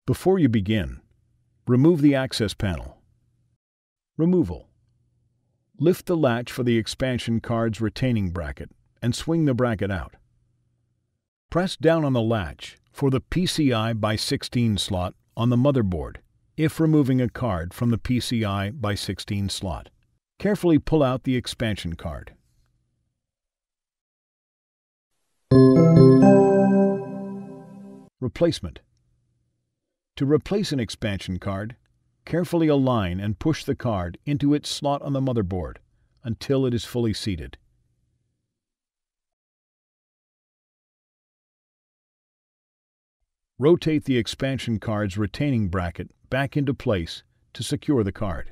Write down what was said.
Before you begin, remove the access panel. Removal. Lift the latch for the expansion card's retaining bracket and swing the bracket out. Press down on the latch for the PCI by 16 slot on the motherboard if removing a card from the PCI by 16 slot. Carefully pull out the expansion card. Replacement. To replace an expansion card, carefully align and push the card into its slot on the motherboard until it is fully seated. Rotate the expansion card's retaining bracket back into place to secure the card.